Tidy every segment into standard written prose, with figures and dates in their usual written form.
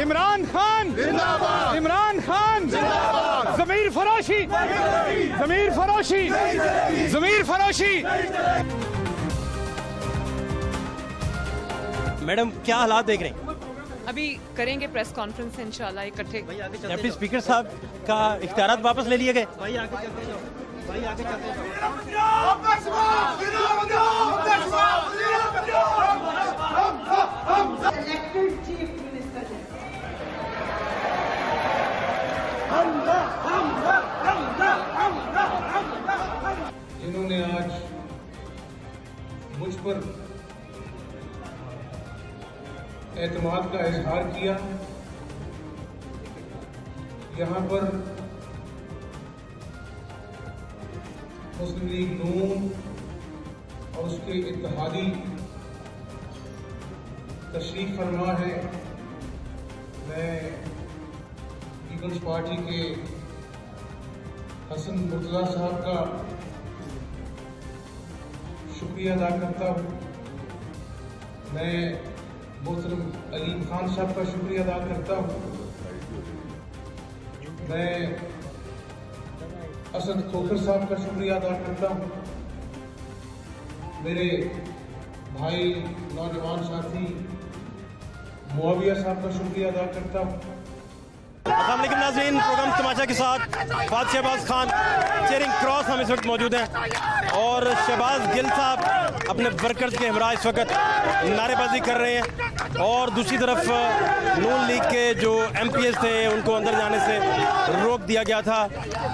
इमरान खान जिंदाबाद, इमरान खान जिंदाबाद, ज़मीर फरोशी, ज़मीर फरोशी, ज़मीर फरोशी। मैडम क्या हालात देख रहे हैं? अभी करेंगे प्रेस कॉन्फ्रेंस इंशाल्लाह इकट्ठे। डिप्टी स्पीकर साहब का इख्तियारात वापस ले लिए गए। जिन्होंने आज मुझ पर एतमाद का इजहार किया, यहाँ पर मुस्लिम लीग नून और उसके इत्तेहादी तशरीफ फरमा है। मैं पीपल्स पार्टी के हसन मुर्तज़ा साहब का शुक्रिया अदा करता हूँ। मैं मोहतरम अलीम खान साहब का शुक्रिया अदा करता हूँ। मैं असद खोखर साहब का शुक्रिया अदा करता हूँ। मेरे भाई नौजवान साथी मुआविया साहब का शुक्रिया अदा करता हूँ। अस्सलाम वालेकुम नाज़रीन, प्रोग्राम तमाशा के साथ फाद शहबाज खान चेयरिंग क्रॉस हम इस वक्त मौजूद हैं और शहबाज गिल साहब अपने वर्कर्स के हमरा इस वक्त नारेबाजी कर रहे हैं और दूसरी तरफ नून लीग के जो MPs थे उनको अंदर जाने से रोक दिया गया था।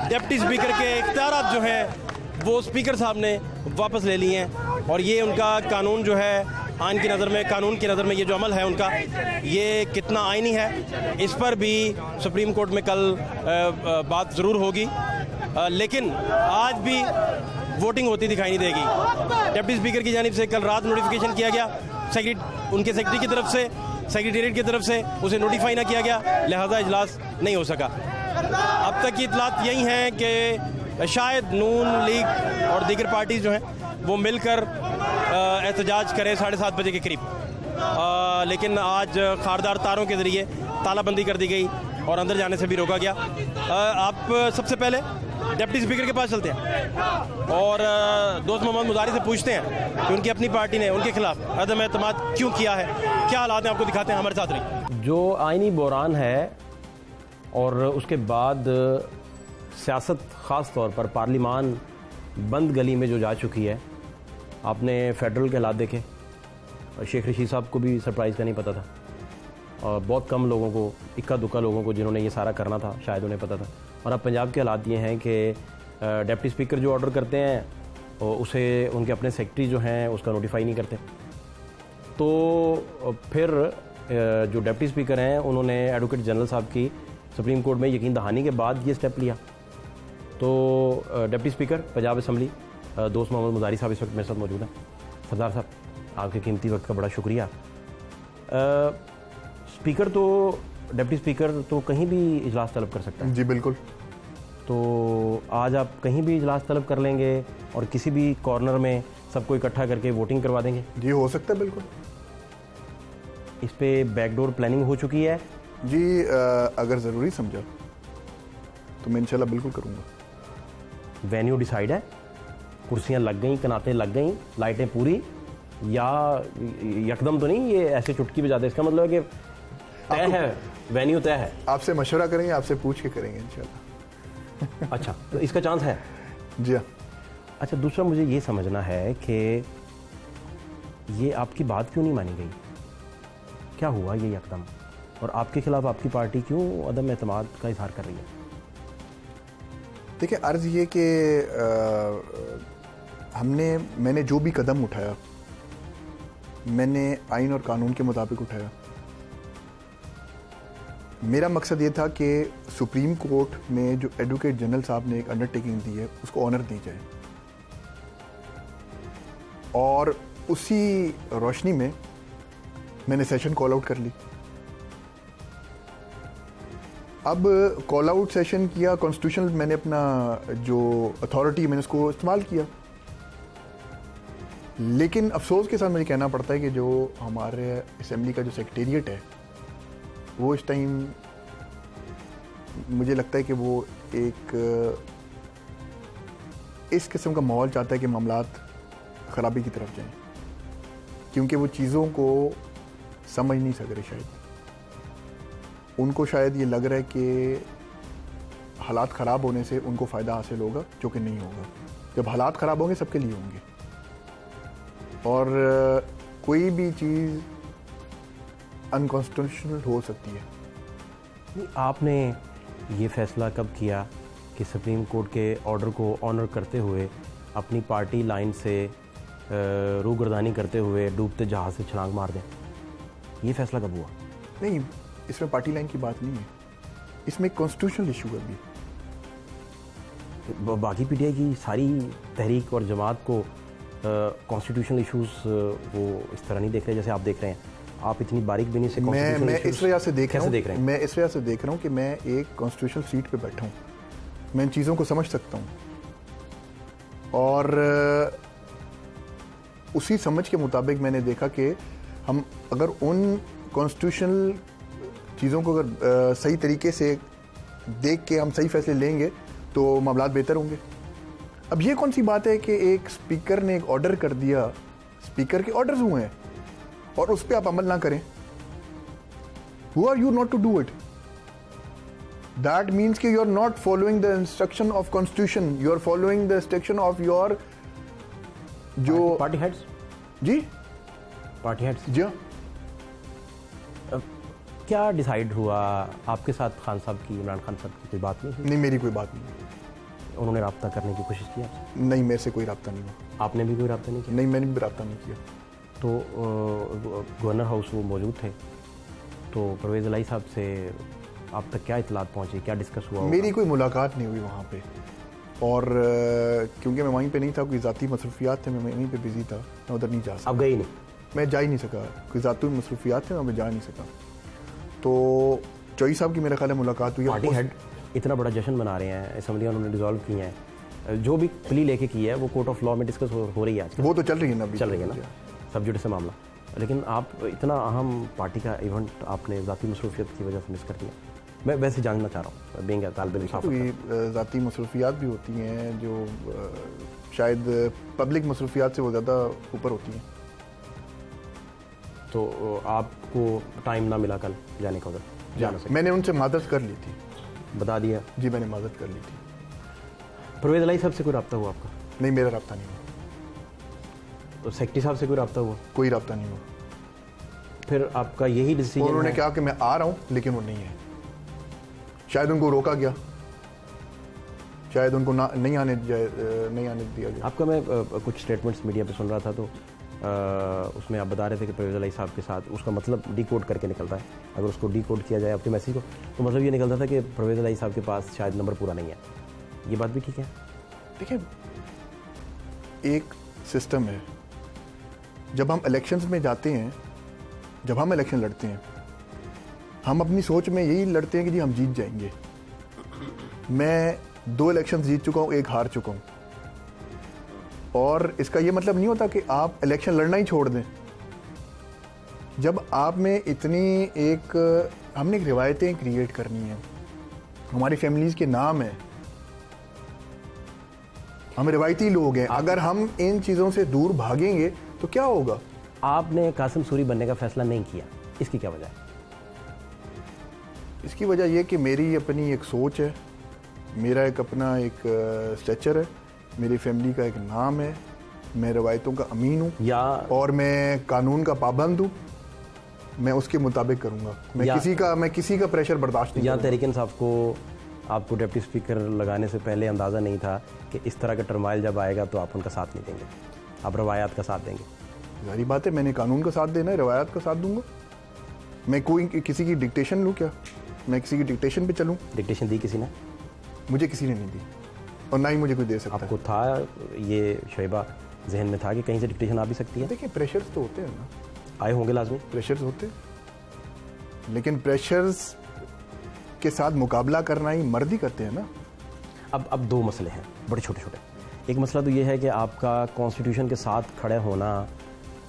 डिप्टी स्पीकर के इख्तियारात जो हैं वो स्पीकर साहब ने वापस ले लिए हैं और ये उनका कानून जो है आइन की नज़र में, कानून की नज़र में ये जो अमल है उनका, ये कितना आइनी है इस पर भी सुप्रीम कोर्ट में कल बात ज़रूर होगी। लेकिन आज भी वोटिंग होती दिखाई नहीं देगी। डिप्टी स्पीकर की जानिब से कल रात नोटिफिकेशन किया गया, उनके सेक्रेटरी की तरफ से, सेक्रेटेरिएट की तरफ से उसे नोटिफाई ना किया गया, लिहाजा इजलास नहीं हो सका। अब तक की इतलात यही हैं कि शायद नून लीग और दीगर पार्टी जो हैं वो मिलकर एहतजाज करें 7:30 बजे के करीब, लेकिन आज खारदार तारों के ज़रिए तालाबंदी कर दी गई और अंदर जाने से भी रोका गया। आप सबसे पहले डिप्टी स्पीकर के पास चलते हैं और दोस्त मोहम्मद मुजारी से पूछते हैं कि उनकी अपनी पार्टी ने उनके खिलाफ अदम एतमाद क्यों किया है, क्या हालात हैं, आपको दिखाते हैं, हमारे साथ रहिए। जो आइनी बहरान है और उसके बाद सियासत ख़ास तौर पर पार्लिमान बंद गली में जो जा चुकी है, आपने फेडरल के हालात देखे, शेख रशीद साहब को भी सरप्राइज़ का नहीं पता था और बहुत कम लोगों को, इक्का दुक्का लोगों को जिन्होंने ये सारा करना था शायद उन्हें पता था। और अब पंजाब के हालात ये हैं कि डिप्टी स्पीकर जो ऑर्डर करते हैं उसे उनके अपने सेक्रेटरी जो हैं उसका नोटिफाई नहीं करते, तो फिर जो डिप्टी स्पीकर हैं उन्होंने एडवोकेट जनरल साहब की सुप्रीम कोर्ट में यकीन दहानी के बाद ये स्टेप लिया। तो डिप्टी स्पीकर पंजाब असम्बली दोस्त मोहम्मद मुजारी साहब इस वक्त मेरे साथ मौजूद हैं। सरदार साहब, आपके कीमती वक्त का बड़ा शुक्रिया। स्पीकर तो, डिप्टी स्पीकर तो कहीं भी इजलास तलब कर सकता है। जी बिल्कुल। तो आज आप कहीं भी इजलास तलब कर लेंगे और किसी भी कॉर्नर में सबको इकट्ठा करके वोटिंग करवा देंगे? जी हो सकता है, बिल्कुल। इस पे बैकडोर प्लानिंग हो चुकी है? जी अगर ज़रूरी समझा तो मैं इंशाल्लाह बिल्कुल करूँगा। वेन्यू डिसाइड है, कुर्सियाँ लग गई, कनातें लग गई, लाइटें पूरी, या यकदम तो नहीं ये ऐसे चुटकी बजाते? इसका मतलब है कि तय है, वेन्यू तय है। आपसे मशवरा करेंगे, आपसे पूछ के करेंगे इंशाल्लाह। अच्छा, तो इसका चांस है? जी हाँ। अच्छा, दूसरा मुझे ये समझना है कि ये आपकी बात क्यों नहीं मानी गई? क्या हुआ ये यकदम, और आपके खिलाफ आपकी पार्टी क्यों अदम एतमाद का इजहार कर रही है? देखिए, अर्ज़ ये कि मैंने जो भी कदम उठाया, मैंने आइन और कानून के मुताबिक उठाया। मेरा मकसद ये था कि सुप्रीम कोर्ट में जो एडवोकेट जनरल साहब ने एक अंडरटेकिंग दी है उसको ऑनर दी जाए, और उसी रोशनी में मैंने सेशन कॉल आउट कर ली। अब कॉल आउट सेशन किया, कॉन्स्टिट्यूशनल मैंने अपना जो अथॉरिटी मैंने उसको इस्तेमाल किया, लेकिन अफसोस के साथ मुझे कहना पड़ता है कि जो हमारे असेंबली का जो सेक्रेटेरिएट है वो इस टाइम मुझे लगता है कि वो एक इस किस्म का माहौल चाहता है कि मामलात ख़राबी की तरफ जाएं, क्योंकि वो चीज़ों को समझ नहीं सक रहे। शायद उनको शायद ये लग रहा है कि हालात ख़राब होने से उनको फ़ायदा हासिल होगा, जो कि नहीं होगा। जब हालात ख़राब होंगे सबके लिए होंगे, और कोई भी चीज़ अनकॉन्स्टिट्यूशनल हो सकती है। नहीं, आपने ये फैसला कब किया कि सुप्रीम कोर्ट के ऑर्डर को ऑनर करते हुए अपनी पार्टी लाइन से रूगर्दानी करते हुए डूबते जहाज से छलांग मार दें? ये फैसला कब हुआ? नहीं, इसमें पार्टी लाइन की बात नहीं है, इसमें कॉन्स्टिट्यूशनल इशू है भी। बाकी पीटीआई की सारी तहरीक और जमात को कॉन्स्टिट्यूशनल इश्यूज वो इस तरह नहीं देख रहे जैसे आप देख रहे हैं। आप इतनी बारीक बीनी से मैं इस वजह से देख रहा रहे हैं? मैं इस वजह से देख रहा हूँ कि मैं एक कॉन्स्टिट्यूशनल सीट पे बैठा हूँ, मैं इन चीज़ों को समझ सकता हूँ, और उसी समझ के मुताबिक मैंने देखा कि हम अगर उन कॉन्स्टिट्यूशनल चीज़ों को अगर सही तरीके से देख के हम सही फैसले लेंगे तो मामलात बेहतर होंगे। अब ये कौन सी बात है कि एक स्पीकर ने एक ऑर्डर कर दिया, स्पीकर के ऑर्डर्स हुए हैं और उस पर आप अमल ना करें। Who are you not to do it? That means कि you are not following the instruction of constitution, you are following the instruction of your जो पार्टी हेड्स जी पार्टी हेड्स जी हाँ। क्या डिसाइड हुआ? आपके साथ खान साहब की, इमरान खान साहब की कोई बात नहीं हुई? नहीं, मेरी कोई बात नहीं, उन्होंने रब्ता करने की कोशिश की आपसे? नहीं, मेरे से कोई रब्ता नहीं हुआ। आपने भी कोई रब्ता नहीं किया? नहीं, मैंने भी रब्ता नहीं किया। तो गवर्नर हाउस वो मौजूद थे, तो परवेज़ इलाही साहब से आप तक क्या इतलात पहुंची, क्या डिस्कस हुआ? मेरी कोई मुलाकात नहीं हुई वहाँ पे, और क्योंकि मैं वहीं पे नहीं था, कोई ज़ाती मसरूफियात थे, मैं वहीं पे बिजी था, मैं उधर नहीं जा सका। आप गए नहीं? मैं जा ही नहीं सका, कोई ज़ाती मसरूफियात थे, मैं जा नहीं सका। तो चौई साहब की मेरा ख्याल है मुलाकात हुई। पार्टी हेड इतना बड़ा जश्न मना रहे हैं, असम्बलियाँ उन्होंने डिसॉल्व की हैं, जो भी प्ली लेके की है वो कोर्ट ऑफ लॉ में डिस्कस हो रही है आज। वो तो चल रही है ना, अभी चल रही है ना, सब जुडिस मामला। लेकिन आप इतना अहम पार्टी का इवेंट आपने ज़ाती मसरूफियत की वजह से मिस कर दिया। मैं वैसे जानना चाह रहा हूँ, बेंगे तालिब इल्म ज़ाती मसरूफियात भी होती हैं जो शायद पब्लिक मसरूफियात से वो ज़्यादा ऊपर होती हैं। तो आपको टाइम ना मिला कल जाने का उधर? जाना सके? मैंने उनसे मादत कर ली थी। बता दिया? जी, मैंने मादत कर ली थी। परवेज़ इलाही साहब से कोई रब्ता हुआ आपका? नहीं, मेरा रब्ता नहीं हुआ। तो सेक्रेटरी साहब से कोई रब्ता हुआ? कोई रब्ता नहीं हुआ। फिर आपका यही डिसीजन? उन्होंने कहा कि मैं आ रहा हूँ, लेकिन वो नहीं है। शायद उनको रोका गया, शायद उनको नहीं आने दिया गया। आपका मैं कुछ स्टेटमेंट्स मीडिया पे सुन रहा था, तो उसमें आप बता रहे थे कि परवेज़ इलाही साहब के साथ उसका मतलब डिकोड करके निकलता है, अगर उसको डिकोड किया जाए आपके मैसेज को, तो मतलब ये निकलता था कि परवेज़ इलाही साहब के पास शायद नंबर पूरा नहीं है। ये बात भी ठीक है? देखिए, एक सिस्टम है, जब हम इलेक्शंस में जाते हैं, जब हम इलेक्शन लड़ते हैं, हम अपनी सोच में यही लड़ते हैं कि जी हम जीत जाएंगे। मैं 2 इलेक्शन जीत चुका हूँ, 1 हार चुका हूँ, और इसका ये मतलब नहीं होता कि आप इलेक्शन लड़ना ही छोड़ दें। जब आप में इतनी हमने एक रिवायतें क्रिएट करनी है, हमारी फैमिलीज़ के नाम है, हम रिवायती लोग हैं, अगर हम इन चीज़ों से दूर भागेंगे तो क्या होगा? आपने कासिम सूरी बनने का फैसला नहीं किया, इसकी क्या वजह है? इसकी वजह यह कि मेरी अपनी एक सोच है, मेरा एक अपना एक स्ट्रक्चर है, मेरी फैमिली का एक नाम है, मैं रवायतों का अमीन हूँ, या और मैं कानून का पाबंद हूँ, मैं उसके मुताबिक करूँगा। मैं किसी का प्रेशर बर्दाश्त नहीं करूँगा। तहरीक इंसाफ को आपको डिप्टी स्पीकर लगाने से पहले अंदाज़ा नहीं था कि इस तरह का टर्माइल जब आएगा तो आप उनका साथ नहीं देंगे, आप रवायात का साथ देंगे? सारी बात है, मैंने कानून का साथ देना है, रवायात का साथ दूंगा। मैं कोई किसी की डिक्टेशन लूँ क्या? मैं किसी की डिक्टेशन पे चलूँ? डिक्टेशन दी किसी ने? मुझे किसी ने नहीं दी, और ना ही मुझे कोई दे सकता। आपको था ये शोएबा जहन में था कि कहीं से डिक्टेशन आ भी सकती है? देखिए, प्रेशर्स तो होते हैं ना, आए होंगे लाजमी, प्रेशर्स होते हैं, लेकिन प्रेशर्स के साथ मुकाबला करना ही मर्द ही करते हैं ना। अब 2 मसले हैं बड़े छोटे छोटे। एक मसला तो ये है कि आपका कॉन्स्टिट्यूशन के साथ खड़े होना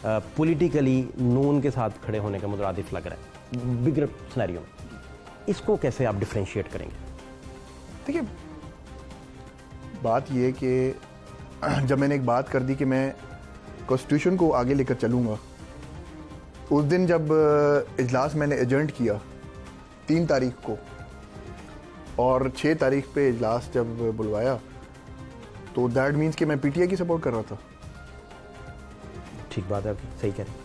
पॉलिटिकली नून के साथ खड़े होने का मुतरादिफ लग रहा है। बिगर सिनेरियो में, इसको कैसे आप डिफ्रेंशिएट करेंगे? देखिए, बात ये कि जब मैंने एक बात कर दी कि मैं कॉन्स्टिट्यूशन को आगे लेकर चलूँगा, उस दिन जब इजलास मैंने एजेंट किया 3 तारीख को और 6 तारीख पे इजलास जब बुलवाया, तो दैट मीन्स कि मैं पीटीआई की सपोर्ट कर रहा था। ठीक बात है आपकी, सही कह रहे हैं,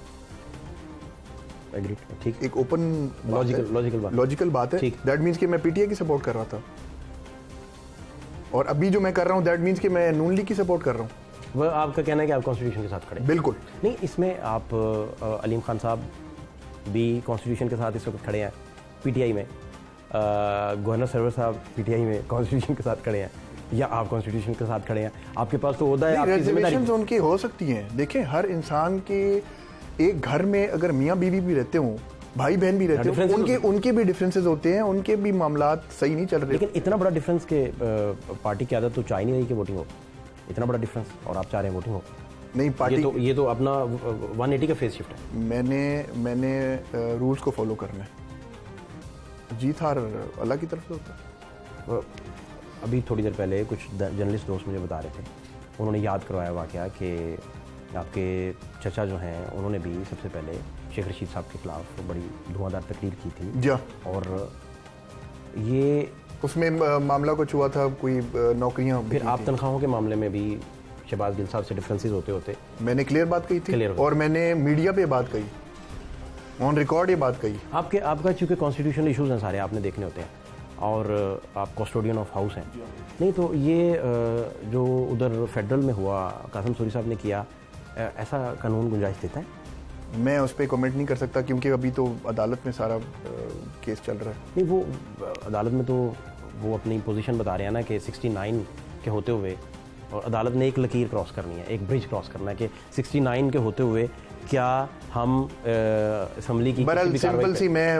एग्री, ठीक, एक ओपन लॉजिकल बात है। ठीक। दैट मीन्स कि मैं पीटीआई की सपोर्ट कर रहा था, और अभी जो मैं कर रहा हूँ दैट मीन्स कि मैं नून लीग की सपोर्ट कर रहा हूँ। वह आपका कहना है कि आप कॉन्स्टिट्यूशन के साथ खड़े हैं? बिल्कुल नहीं, इसमें आप अलीम खान साहब भी कॉन्स्टिट्यूशन के साथ इस वक्त खड़े हैं पीटीआई में, गवर्नर सरवर साहब पीटीआई में कॉन्स्टिट्यूशन के साथ खड़े हैं, या आप कॉन्स्टिट्यूशन के साथ खड़े हैं? आपके पास तो ओहदा है, आपकी जिम्मेदारी रिजर्वेशंस उनकी हो सकती हैं। देखें, हर इंसान के एक घर में अगर मियाँ बीवी भी रहते हों, भाई बहन भी रहते हैं, उनके भी डिफरेंसेस होते हैं, उनके भी मामलात सही नहीं चल रहे। लेकिन इतना बड़ा डिफरेंस के पार्टी की आदत तो चाह नहीं रही कि वोटिंग हो, इतना बड़ा डिफरेंस, और आप चाह रहे हैं वोटिंग हो। नहीं, पार्टी ये तो अपना 180 का फेस शिफ्ट है। मैंने रूल्स को फॉलो करना है। जीत हार अल्लाह की तरफ से होता है। अभी थोड़ी देर पहले कुछ जर्नलिस्ट दोस्त मुझे बता रहे थे, उन्होंने याद करवाया वाकया कि आपके चचा जो हैं उन्होंने भी सबसे पहले शेख रशीद साहब के खिलाफ बड़ी धुआंधार तकरीर की थी। जी, और ये उसमें मामला कुछ हुआ था, कोई नौकरियां। फिर आप तनख्वाहों के मामले में भी शहबाज गिल साहब से डिफरेंसेस होते होते मैंने क्लियर बात कही थी, और मैंने मीडिया पे बात कही, ऑन रिकॉर्ड ये बात कही। आपका चूंकि कॉन्स्टिट्यूशनल इश्यूज हैं सारे, आपने देखने होते हैं, और आप कस्टोडियन ऑफ हाउस हैं। नहीं तो ये जो उधर फेडरल में हुआ, कासिम सूरी साहब ने किया, ऐसा कानून गुंजाइश देता है? मैं उस पर कमेंट नहीं कर सकता, क्योंकि अभी तो अदालत में सारा केस चल रहा है। नहीं, वो अदालत में तो वो अपनी पोजीशन बता रहे हैं ना कि 69 के होते हुए, और अदालत ने एक लकीर क्रॉस करनी है, एक ब्रिज क्रॉस करना है कि 69 के होते हुए क्या हम असम्बली की बहरहाल सिंपल सी मैं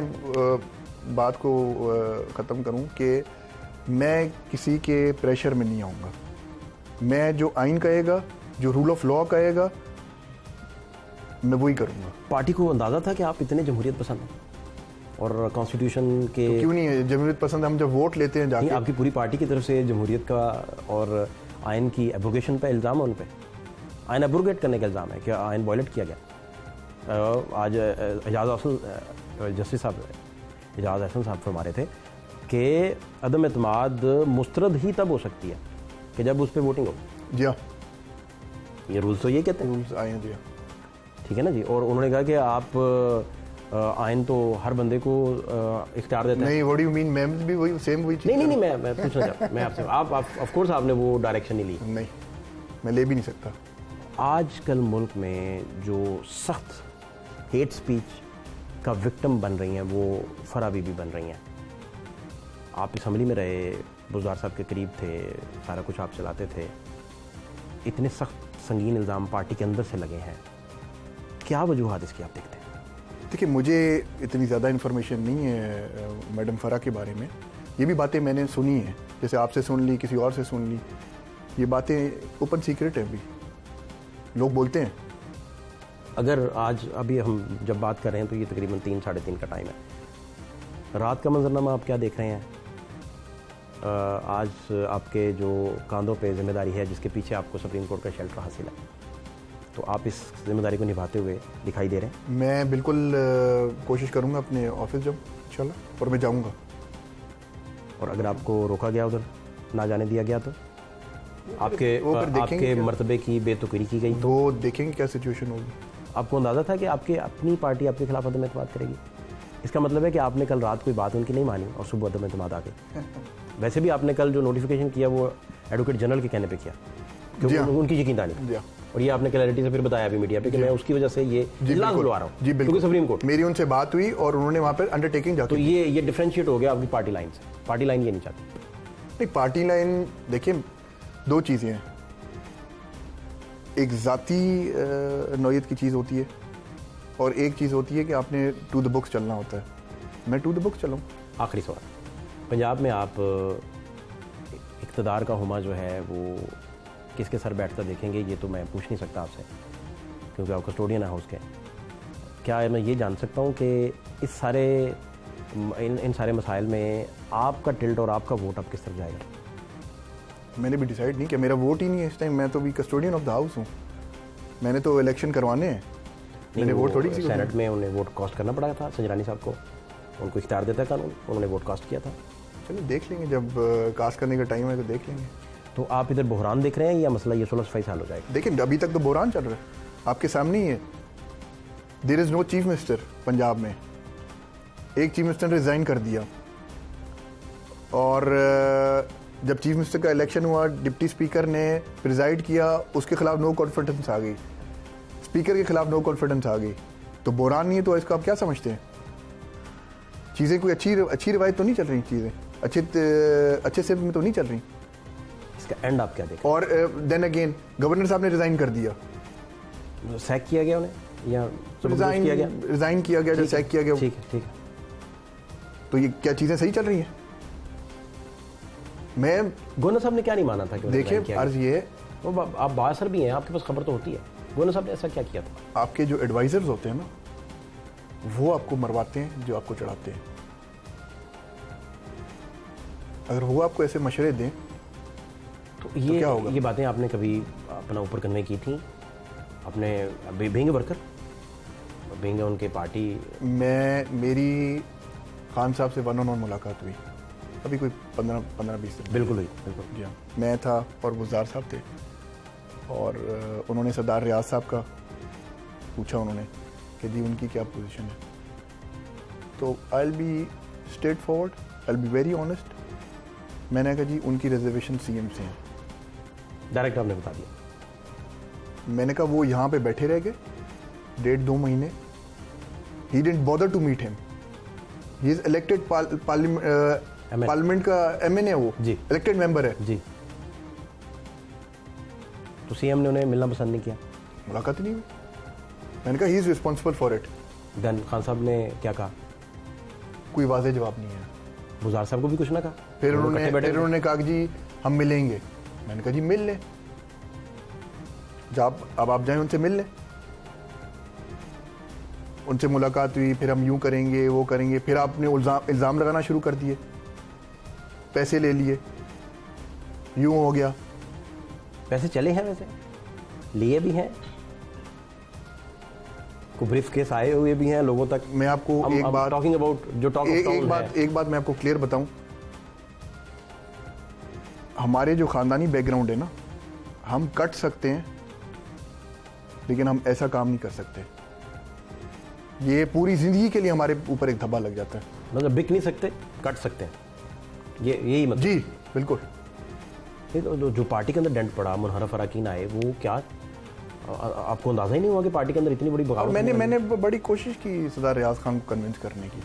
बात को ख़त्म करूं कि मैं किसी के प्रेशर में नहीं आऊँगा। मैं जो आइन कहेगा, जो रूल ऑफ लॉ कहेगा, मैं वही करूँगा। पार्टी को अंदाज़ा था कि आप इतने जमहूरियत पसंद हैं और कॉन्स्टिट्यूशन के तो क्यों नहीं है जमहूरियत पसंद? हम जब वोट लेते हैं जाके, आपकी पूरी पार्टी की तरफ से जमहूरियत का और आइन की एब्रोगेशन पे इल्ज़ाम है, उन पे आइन एब्रोगेट करने का इल्ज़ाम है कि आइन वायलेट किया गया। आज एजाज अहसन जस्टिस साहब एजाज अहसन साहब फरमा रहे थे कि अदम एतमाद मुस्तरद ही तब हो सकती है कि जब उस पर वोटिंग हो। जी हाँ, ये रूल्स तो ये कहते हैं, रूल्स आए हैं। जी ठीक है ना जी। और उन्होंने कहा कि आप आइन तो हर बंदे को इख्तियार देते हैं। नहीं, व्हाट डू यू मीन? मैं भी वही सेम वही चीज़। नहीं, मैं पूछना चाहता हूँ, मैं आपसे, आप ऑफ कोर्स आपने वो डायरेक्शन नहीं ली। नहीं, मैं ले भी नहीं सकता। आजकल मुल्क में जो सख्त हेट स्पीच का विक्टिम बन रही हैं वो फरा बीबी बन रही हैं। आप असम्बली में रहे, बुज़दार साहब के करीब थे, सारा कुछ आप चलाते थे, इतने सख्त संगीन इल्ज़ाम पार्टी के अंदर से लगे हैं, क्या वजूहात इसकी आप देखते हैं? देखिए, मुझे इतनी ज़्यादा इन्फॉर्मेशन नहीं है मैडम फरा के बारे में। ये भी बातें मैंने सुनी हैं, जैसे आपसे सुन ली, किसी और से सुन ली। ये बातें ओपन सीक्रेट है, अभी लोग बोलते हैं। अगर आज अभी हम जब बात कर रहे हैं तो ये तकरीबन 3-3:30 का टाइम है। रात का मंजरनामा आप क्या देख रहे हैं? आज आपके जो कांधों पे जिम्मेदारी है, जिसके पीछे आपको सुप्रीम कोर्ट का शेल्टर हासिल है, तो आप इस जिम्मेदारी को निभाते हुए दिखाई दे रहे हैं? मैं बिल्कुल कोशिश करूंगा अपने ऑफिस जब इंशाल्लाह, और मैं जाऊंगा। और अगर आपको रोका गया, उधर ना जाने दिया गया, तो आपके मर्तबे की बेतुकरी की गई, तो वो देखेंगे क्या सिचुएशन होगी। आपको अंदाज़ा था कि आपके अपनी पार्टी आपके खिलाफ अदम एतमाद करेगी? इसका मतलब है कि आपने कल रात कोई बात उनकी नहीं मानी और सुबह अदम एतमाद आ गई। वैसे भी आपने कल जो नोटिफिकेशन किया वो एडवोकेट जनरल के कहने पे किया, क्योंकि उनकी यकीनदारी, और ये आपने क्लैरिटी से फिर बताया अभी मीडिया पे कि मैं उसकी वजह से ये इजलास बुलवा रहा हूँ। जी बिल्कुल, सुप्रीम कोर्ट मेरी उनसे बात हुई और उन्होंने वहाँ पर अंडरटेकिंग जाके, तो ये डिफरेंशिएट हो गया आपकी पार्टी लाइन से। पार्टी लाइन ये नहीं चाहती। नहीं, पार्टी लाइन देखिए, दो चीज़ें हैं। एक ज़ाती नौयत की चीज़ होती है और एक चीज़ होती है कि आपने टू द बुक्स चलना होता है। मैं टू द बुक्स चलूँ। आखिरी सवाल, पंजाब में आप इक़्तिदार का हुमा जो है वो किसके सर बैठता देखेंगे? ये तो मैं पूछ नहीं सकता आपसे, क्योंकि आप कस्टोडियन है हाउस के। क्या मैं ये जान सकता हूँ कि इस सारे इन सारे मसाइल में आपका टिल्ट और आपका वोट अब किस तरफ जाएगा? मैंने भी डिसाइड नहीं किया, मेरा वोट ही नहीं है इस टाइम। मैं तो भी कस्टोडियन ऑफ द हाउस हूँ, मैंने तो इलेक्शन करवाने हैं, मैंने वोट थोड़ी किसी को सेनेट में उन्हें वोट कास्ट करना पड़ा था संजरानी साहब को, उनको इख्तियार देता है कानून, उन्होंने वोट कास्ट किया था। चलो देख लेंगे, जब कास्ट करने का टाइम है तो देख लेंगे। तो आप इधर बहरान देख रहे हैं या मसला ये 16 साल हो जाएगा? देखिए अभी तक तो बहरान चल रहा है, आपके सामने ही है। There is no chief minister Punjab में, एक चीफ मिनिस्टर ने रिज़ाइन कर दिया, और जब चीफ मिनिस्टर का इलेक्शन हुआ डिप्टी स्पीकर ने प्रिजाइड किया, उसके खिलाफ नो कॉन्फिडेंस आ गई, स्पीकर के खिलाफ नो कॉन्फिडेंस आ गई। तो बहरान नहीं है तो इसका आप क्या समझते हैं? चीज़ें कोई अच्छी रिवायत तो नहीं चल रही, चीज़ें अच्छे से में तो नहीं चल रही। इसका एंड आप क्या देखें? और देन अगेन गवर्नर साहब ने रिज़ाइन कर दिया, सैक किया गया उन्हें या रिज़ाइन किया गया, जब सैक किया गया। ठीक है। तो ये क्या चीज़ें सही चल रही हैं? मैं गवर्नर साहब ने क्या नहीं माना था कि देखिए अर्ज ये है, वो आप बासर भी हैं, आपके पास खबर तो होती है, गवर्नर साहब ने ऐसा क्या किया था? आपके जो एडवाइजर्स होते हैं ना, वो आपको मरवाते हैं जो आपको चढ़ाते हैं। अगर वो आपको ऐसे मशवरे दें तो ये क्या होगा? ये बातें आपने कभी अपना ऊपर कन्वे की थी अपने बीइंग वर्कर, बीइंग उनके पार्टी? मेरी खान साहब से 1-on-1 मुलाकात हुई अभी कोई 15-20 दिन। बिल्कुल हुई, बिल्कुल। जी हाँ, मैं था और गुलजार साहब थे, और उन्होंने सरदार रियाज साहब का पूछा उन्होंने कि जी उनकी क्या पोजीशन है। तो I will be straight forward, I will be very honest. मैंने कहा जी उनकी रिजर्वेशन सीएम से हैं। डायरेक्ट आपने बता दिया? मैंने कहा वो यहाँ पे बैठे रह गए 1.5-2 महीने। He didn't bother to meet him, he is elected parliament का एमएन है, वो जी इलेक्टेड मेंबर है जी। तो सीएम ने उन्हें मिलना पसंद नहीं किया, मुलाकात ही नहीं हुई। मैंने कहा he is responsible for it. Then Khan साहब ने क्या कहा? कोई वाज़ेह जवाब नहीं है। गुजार साहब को भी कुछ ना कहा? फिर उन्होंने कहा कि जी हम मिलेंगे। मैंने कहा जी मिल लें, जब अब आप जाएं उनसे मिल लें। उनसे मुलाकात हुई, फिर हम यूं करेंगे वो करेंगे, फिर आपने इल्ज़ाम लगाना शुरू कर दिए, पैसे ले लिए, यूं हो गया। पैसे चले हैं, वैसे लिए भी हैं, को ब्रीफ केस आए हुए भी हैं लोगों तक। मैं आपको एक बात टॉकिंग अबाउट जो टॉक एक बात मैं आपको क्लियर बताऊं, हमारे जो खानदानी बैकग्राउंड है ना, हम कट सकते हैं लेकिन हम ऐसा काम नहीं कर सकते। ये पूरी जिंदगी के लिए हमारे ऊपर एक धब्बा लग जाता है। मतलब बिक नहीं सकते, कट सकते हैं, यही मतलब? जी बिल्कुल। जो पार्टी के अंदर डेंट पड़ा, मुनहरफ अराकीन आए, वो क्या आपको अंदाजा ही नहीं हुआ कि पार्टी के अंदर इतनी बड़ी बगावत? मैंने बड़ी कोशिश की सरदार रियाज खान को कन्विंस करने की।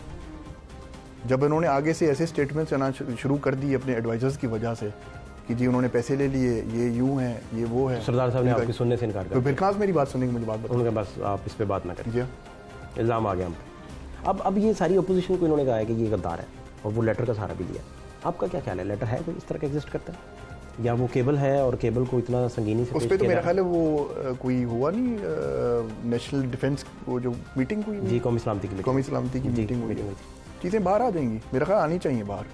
जब उन्होंने आगे से ऐसे स्टेटमेंट्स आना शुरू कर दी अपने एडवाइजर्स की वजह से कि जी उन्होंने पैसे ले लिए, ये यूं है, ये वो है, सरदार साहब ने आपकी सुनने से इनकार कर दिया। तो फिर कहाँ से मेरी बात सुनेंगे? मुझे बात बताओ। उन्होंने बस आप इस पे बात ना करें, जी इल्ज़ाम आ गया हम पे। अब ये सारी अपोजिशन को इन्होंने कहा है कि ये गद्दार है, और वो लेटर का सहारा भी लिया। आपका क्या ख्याल है, लेटर है कोई इस तरह का एग्जिस्ट करता है, या वो केबल है और केबल को इतना संगीनी से उस पर तो मेरा ख्याल है वो कोई हुआ नहीं, नेशनल डिफेंस वो जो मीटिंग हुई जी, कौमी सलामती की मीटिंग हुई, चीज़ें बाहर आ जाएंगी। मेरा ख्याल आनी चाहिए बाहर,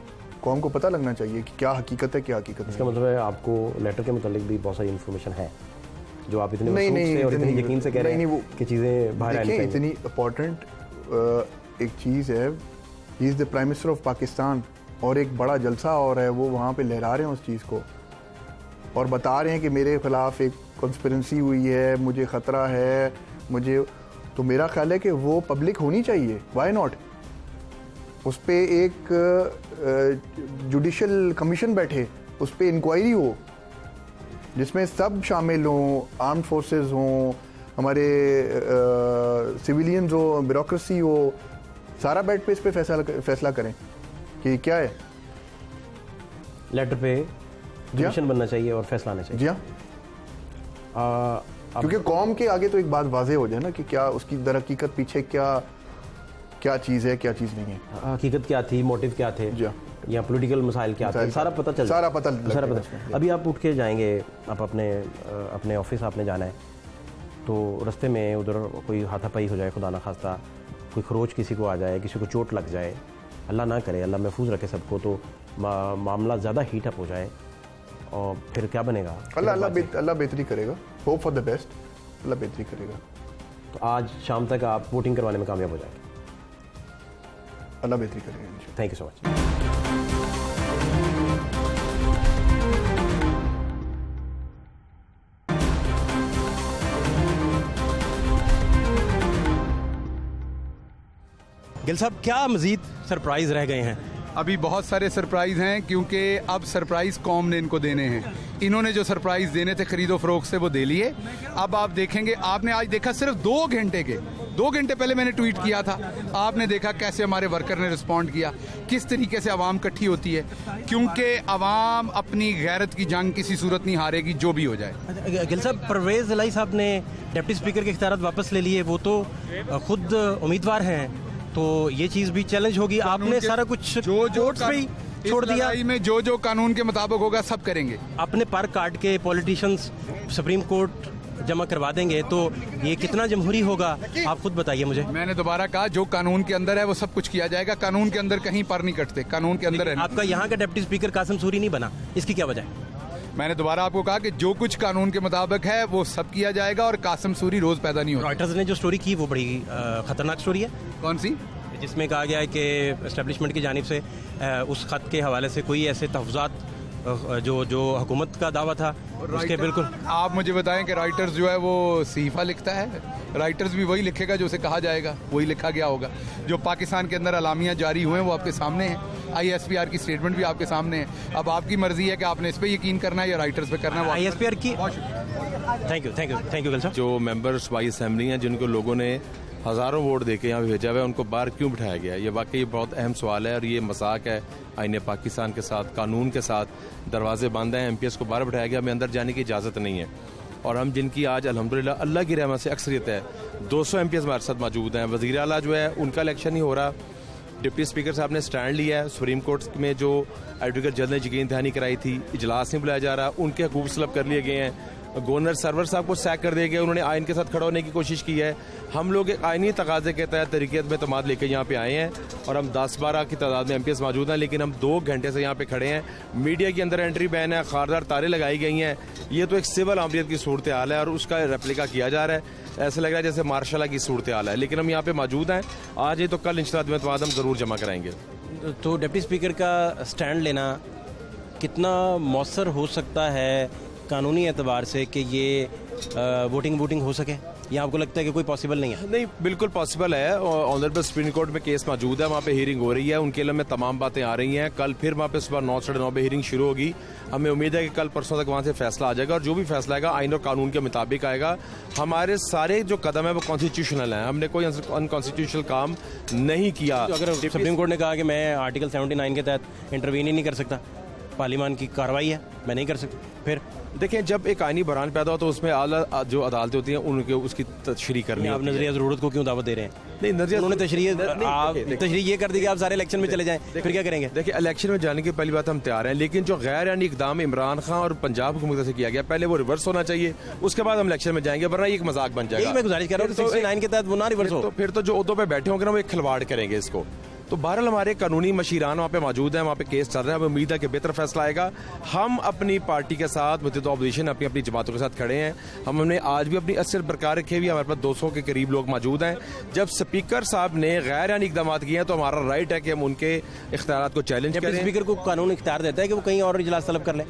कौम को पता लगना चाहिए कि क्या हकीकत है, क्या हकीकत है। इसका मतलब है आपको लेटर के मुतालिक भी बहुत सारी इन्फॉर्मेशन है जो आप इतने इतनी यकीन से कह रहे हैं कि चीज़ें बाहर आनी चाहिए। इतनी इंपॉर्टेंट एक चीज़ है, he is the prime minister of Pakistan, और एक बड़ा जलसा और है, वो वहाँ पे लहरा रहे हैं उस चीज़ को और बता रहे हैं कि मेरे खिलाफ एक कॉन्स्पिरेंसी हुई है, मुझे ख़तरा है, मुझे। तो मेरा ख्याल है कि वो पब्लिक होनी चाहिए, वाई नॉट। उस पर एक जुडिशल कमीशन बैठे, उस पर इंक्वायरी हो जिसमें सब शामिल हों, आर्म फोर्सेस हों, हमारे सिविलियंस हो, ब्यूरोक्रेसी हो, सारा बैठ पे इस पर फैसला करें कि क्या है। लेटर पे कमीशन बनना चाहिए और फैसला आना चाहिए। जी हाँ, क्योंकि कौम के आगे तो एक बात वाज़ेह हो जाए ना कि क्या उसकी दर हकीकत पीछे क्या चीज़ है, क्या चीज़ नहीं है, हकीकत क्या थी, मोटिव क्या थे, या पॉलिटिकल मसाइल क्या थे, सारा पता। अभी आप उठ के जाएंगे, आप अपने ऑफिस आपने जाना है, तो रास्ते में उधर कोई हाथापाई हो जाए, खुदा ना खास्ता, कोई खरोच किसी को आ जाए, किसी को चोट लग जाए, अल्लाह ना करे, अल्लाह महफूज रखे सबको, तो मामला ज़्यादा हीट अप हो जाए और फिर क्या बनेगा? अल्लाह बेहतरी करेगा, होप फॉर द बेस्ट, अल्लाह बेहतरी करेगा। तो आज शाम तक आप वोटिंग करवाने में कामयाब हो जाएंगे? अल्लाह बेहतरी करेगा। Thank you so much. Gill साहब, क्या मजीद सरप्राइज रह गए हैं? अभी बहुत सारे सरप्राइज हैं, क्योंकि अब सरप्राइज कौम ने इनको देने हैं। इन्होंने जो सरप्राइज देने थे खरीदो फरोख्त से वो दे लिए। अब आप देखेंगे, आपने आज देखा सिर्फ 2 घंटे पहले मैंने ट्वीट किया था, आपने देखा कैसे हमारे वर्कर ने रिस्पॉन्ड किया, किस तरीके से आवाम इकट्ठी होती है, क्योंकि आवाम अपनी गैरत की जंग किसी सूरत नहीं हारेगी, जो भी हो जाए। गिल साहब, परवेज इलाही साहब ने डिप्टी स्पीकर के इख्तियारात वापस ले लिए, वो तो खुद उम्मीदवार हैं, तो ये चीज़ भी चैलेंज होगी। आपने सारा कुछ कोर्ट्स पे ही छोड़ दिया। में जो कानून के मुताबिक होगा सब करेंगे। अपने पर काट के पॉलिटिशियंस सुप्रीम कोर्ट जमा करवा देंगे, तो ये कितना जमहूरी होगा, आप खुद बताइए मुझे। मैंने दोबारा कहा, जो कानून के अंदर है वो सब कुछ किया जाएगा। कानून के अंदर कहीं पर नहीं कटते, कानून के अंदर है। आपका यहाँ का डिप्टी स्पीकर कासिम सूरी नहीं बना, इसकी क्या वजह है? मैंने दोबारा आपको कहा कि जो कुछ कानून के मुताबिक है वो सब किया जाएगा, और कासिम सूरी रोज पैदा नहीं होता। रॉयटर्स ने जो स्टोरी की वो बड़ी खतरनाक स्टोरी है। कौन सी? जिसमें कहा गया है कि एस्टेब्लिशमेंट की जानिब से उस खत के हवाले से कोई ऐसे तहफ़्ज़ात जो हुकूमत का दावा था उसके बिल्कुल। आप मुझे बताएं कि राइटर्स जो है वो सहीफा लिखता है? राइटर्स भी वही लिखेगा जो उसे कहा जाएगा, वही लिखा गया होगा। जो पाकिस्तान के अंदर अलामियाँ जारी हुए हैं वो आपके सामने हैं, ISPR की स्टेटमेंट भी आपके सामने है। अब आपकी मर्जी है कि आपने इस पर यकीन करना है या राइटर्स पे करना है। ISPR की थैंक यू गिल साहब। जो मेंबर्स बाई असेंबली हैं, जिनको लोगों ने हज़ारों वोट देके यहाँ भेजा हुआ है, उनको बाहर क्यों बिठाया गया? ये वाकई बहुत अहम सवाल है, और ये मजाक है आईने पाकिस्तान के साथ, कानून के साथ। दरवाजे बंद हैं, MPs को बाहर बिठाया गया, हमें अंदर जाने की इजाज़त नहीं है। और हम जिनकी आज अल्हम्दुलिल्लाह अल्लाह की रहमत से अक्सरियत है, 200 MPs हमारे साथ मौजूद हैं। वज़ीर आला जो है उनका इलेक्शन ही हो रहा। डिप्टी स्पीकर साहब ने स्टैंड लिया है। सुप्रीम कोर्ट में जो एडवोकेट जनरल ने यकीन दहानी कराई थी, इजलास नहीं बुलाया जा रहा, उनके हकूक़ सलब कर लिए गए हैं। गवर्नर सरवर साहब को सैक कर दिया गया, उन्होंने आइन के साथ खड़ा होने की कोशिश की है। हम लोग एक आइनी तकाजे के तहत तरीक़त में तमाद लेकर यहाँ पे आए हैं, और हम 10-12 की तादाद में MPs मौजूद हैं, लेकिन हम 2 घंटे से यहाँ पे खड़े हैं। मीडिया के अंदर एंट्री बैन है, खारदार तारे लगाई गई हैं। ये तो एक सिविल आमरीत की सूरत हाल है, और उसका रेप्लिका किया जा रहा है। ऐसा लग रहा है जैसे मार्शल की सूरत हाल है, लेकिन हम यहाँ पे मौजूद हैं। आज ही तो कल इंशाअल्लाह तमाद हम ज़रूर जमा कराएंगे। तो डिप्टी स्पीकर का स्टैंड लेना कितना मौसर हो सकता है कानूनी एतबार से कि ये वोटिंग हो सके, या आपको लगता है कि कोई पॉसिबल नहीं है? नहीं, बिल्कुल पॉसिबल है। ऑनरेबल सुप्रीम कोर्ट में केस मौजूद है, वहाँ पे हियरिंग हो रही है, उनके इल्म में तमाम बातें आ रही हैं। कल फिर वहाँ पे सुबह 9 साढ़े 9 बजे हियरिंग शुरू होगी। हमें उम्मीद है कि कल परसों तक वहाँ से फैसला आ जाएगा, और जो भी फैसला आएगा आइन और कानून के मुताबिक आएगा। हमारे सारे जो कदम है वो कॉन्स्टिट्यूशनल हैं, हमने कोई अनकॉन्स्टिट्यूशनल काम नहीं किया। तो अगर सुप्रीम कोर्ट ने कहा कि मैं आर्टिकल 79 के तहत इंटरवीन ही नहीं कर सकता, पार्लियामान की कार्रवाई है, मैं नहीं कर सकता, फिर देखें, जब एक आइनी बहरान पैदा हो तो उसमें आला जो अदालतें होती हैं उनके उसकी तशरीह करनी है। आप नजरिया ज़रूरत को क्यों दावत दे रहे हैं? नहीं, नजरिया उन्होंने तशरीह ये कर दी कि आप सारे इलेक्शन में चले जाएं, फिर क्या करेंगे? देखिए, इलेक्शन में जाने की पहली बात हम तैयार हैं, लेकिन जो गैर यानी इकदाम इमरान खान और पंजाब हुकूमत से किया गया, पहले वो रिवर्स होना चाहिए, उसके बाद हम इलेक्शन में जाएंगे, वरना ये एक मजाक बन जाएगा। मैं गुजारिश कर रहा हूँ 69 के तहत वो ना रिवर्स हो, तो फिर तो जो उहदों पे बैठे होंगे ना वो एक खिलवाड़ करेंगे इसको। तो बहरहाल हमारे कानूनी मशीरान वहाँ पे मौजूद हैं, वहाँ पे केस चल रहा है। हमें उम्मीद है कि बेहतर फैसला आएगा। हम अपनी पार्टी के साथ, मुतहदा अपोजिशन अपनी अपनी जमातों के साथ खड़े हैं। हमने आज भी अपनी असर बरकरार रखी हुई। हमारे पास 200 के करीब लोग मौजूद हैं। जब स्पीकर साहब ने गैर यानी इकदाम किए हैं तो हमारा राइट है कि हम उनके इख्तियारात को चैलेंज करें। स्पीकर को कानून इख्तियार देता है कि वो कहीं और इजलास तलब कर ले।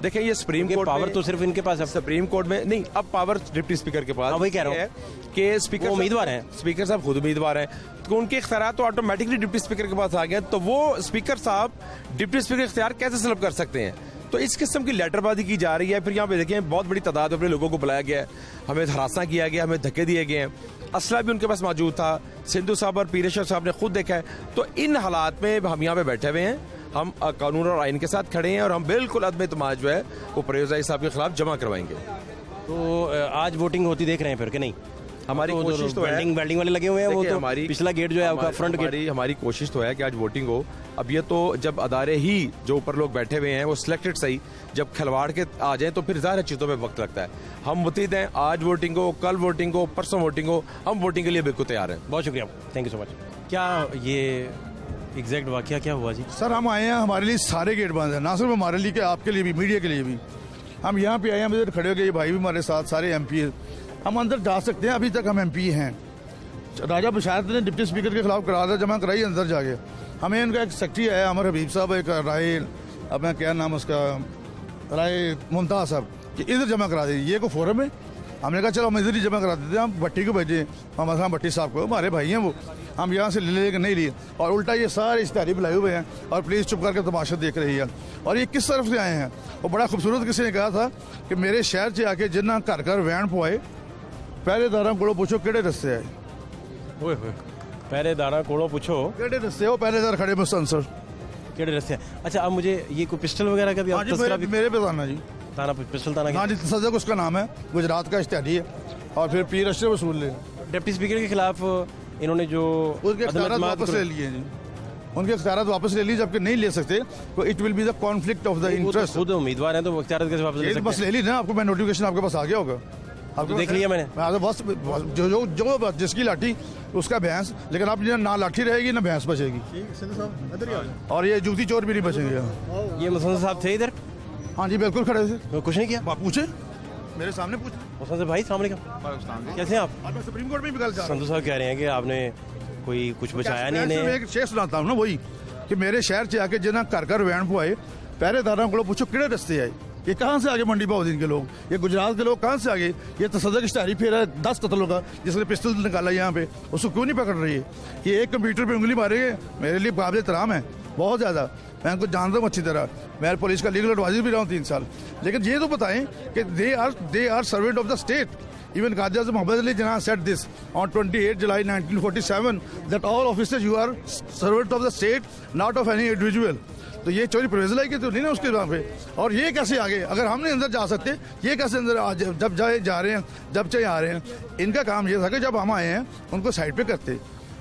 देखिए, ये सुप्रीम कोर्ट पावर तो सिर्फ इनके पास है। सुप्रीम कोर्ट में नहीं, अब पावर डिप्टी स्पीकर के पास। वही कह रहा हूं कि स्पीकर उम्मीदवार हैं, स्पीकर साहब खुद उम्मीदवार हैं, तो उनके इख्तियार तो ऑटोमेटिकली डिप्टी स्पीकर के पास आ गए। तो वो स्पीकर साहब डिप्टी स्पीकर इख्तियार कैसे सलब कर सकते हैं? तो इस किस्म की लेटरबाजी की जा रही है। फिर यहाँ पे देखिए, बहुत बड़ी तादाद में अपने लोगों को बुलाया गया है, हमें हरासा किया गया, हमें धक्के दिए गए हैं। असला भी उनके पास मौजूद था, सिंधु साहब और पीरेश्वर साहब ने खुद देखा है। तो इन हालात में हम यहाँ पे बैठे हुए हैं, हम कानून और आइन के साथ खड़े हैं, और हम बिल्कुल अदम एतमाद जो है वो परवेज़ इलाही साहब के खिलाफ जमा करवाएंगे। तो आज वोटिंग होती देख रहे हैं फिर कि नहीं? हमारी कोशिश तो है, वेल्डिंग वाले लगे हुए हैं, वो देखिए, तो हमारी पिछला गेट जो है आपका फ्रंट गेट। हमारी कोशिश तो है कि आज वोटिंग हो। अब ये तो जब अदारे ही जो ऊपर लोग बैठे हुए हैं वो सिलेक्टेड सही, जब खिलवाड़ के आ जाए तो फिर ज़ाहिर चीज़ों में वक्त लगता है। हम मुतीद हैं, आज वोटिंग हो, कल वोटिंग हो, परसों वोटिंग हो, हम वोटिंग के लिए बिल्कुल तैयार हैं। बहुत शुक्रिया, थैंक यू सो मच। क्या ये एग्जैक्ट वाकया क्या हुआ जी? सर हम आए हैं, हमारे लिए सारे गेट बंद हैं, ना सिर्फ हमारे लिए कि आपके लिए भी, मीडिया के लिए भी। हम यहाँ पे आए हैं, हम इधर खड़े हो गए, ये भाई भी हमारे साथ, सारे MP है, हम अंदर जा सकते हैं, अभी तक हम MP हैं। राजा बशारत ने डिप्टी स्पीकर के खिलाफ करार जमा कराई अंदर जाके। हमें इनका एक सेक्रेटरी है अमर हबीब साहब, एक राय, अपना क्या नाम उसका, राय मुमताज साहब, कि इधर जमा करा दीजिए, ये को फोरम है। हमने कहा चलो हम इधर ही जमा करा देते हैं, हम भट्टी को भेजे, हम असलम भट्टी साहब को, हमारे भाई हैं वो, हम यहाँ से ले नहीं लिए, और उल्टा ये सारे इश्तेहारी बुलाए हुए हैं और पुलिस चुप करके तमाशा देख रही है। और ये किस तरफ से आए हैं? वो बड़ा खूबसूरत किसी ने कहा था कि मेरे शहर से आके जिन्ना घर घर वैन पवाए, पहरेदारा को पूछो किहड़े रस्ते आए। पहरेदारा को पूछो किहड़े रस्ते हो, पहरेदार खड़े मुस्तंसर किहड़े रस्ते। अच्छा, अब मुझे ये कोई पिस्टल वगैरह का भी हाँ जी, मेरे पे ताना जी, ताना पिस्टल ताना हाँ जी, तसद्दुक उसका नाम है, गुजरात का इश्तेहारी है, और फिर पीर अशरफ वसूल ले, डिप्टी स्पीकर के खिलाफ इन्होंने जो उसके इख्तियारात वापस ले लिए जी, उनके इख्तियारात वापस ले लिए, जबकि नहीं ले सकते तो it will be the conflict of the interest. खुद उम्मीदवार हैं तो वो इख्तियारात कैसे वापस ले सकते हैं? बस ले ली ना, आपको मैं नोटिफिकेशन आपके पास आ गया होगा, तो देख लिया मैंने। बस जो जिसकी लाठी उसका भैंस, लेकिन आप ना लाठी रहेगी ना भैंस बचेगी, और ये जूती चोर भी नहीं बचेंगे। ये मुसन्ना साहब थे इधर? हाँ जी बिल्कुल खड़े थे, तो कुछ नहीं किया? पूछे, मेरे सामने पूछे। मुसन्ना भाई अस्सलाम वालेकुम, कैसे हैं आप? मैं सुप्रीम कोर्ट में भी गल जा रहा हूं। संधू साहब कह रहे हैं कि आपने कोई कुछ बचाया नहीं मैं इन्हें। एक शेर सुनाता हूँ ना, वही कि मेरे शहर से आके जिन्ना घर घर वैन पवाए, पहरेदारों को पूछो किहड़े रस्ते आए। ये कहाँ से आगे मंडी बहुद्दीन के लोग, ये गुजरात के लोग कहाँ से आगे? ये तसद्दुक इश्तेहारी फेरा है 10 कत्लों का, जिसने पिस्टल निकाला यहाँ पे, उसको क्यों नहीं पकड़ रही है? ये एक कंप्यूटर पे उंगली मारेंगे, मेरे लिए काबिल एहतराम है बहुत ज़्यादा, मैं उनको जानता हूँ अच्छी तरह, मैं पुलिस का लीगल एडवाइजर भी रहा हूँ 3 साल। लेकिन ये तो बताएं कि they are servant of the state. Even Qazi Azam Muhammad Ali Jinnah said this on 28 July 1947 that all officers you are servant of the state, not of any individual. तो ये चोरी प्रोविजन है कि तो नहीं ना उसके वहाँ पे। और ये कैसे आगे, अगर हम नहीं अंदर जा सकते, ये कैसे अंदर जब जा रहे हैं, जब चाहे आ रहे हैं। इनका काम ये था कि जब हम आए हैं उनको साइड पे करते,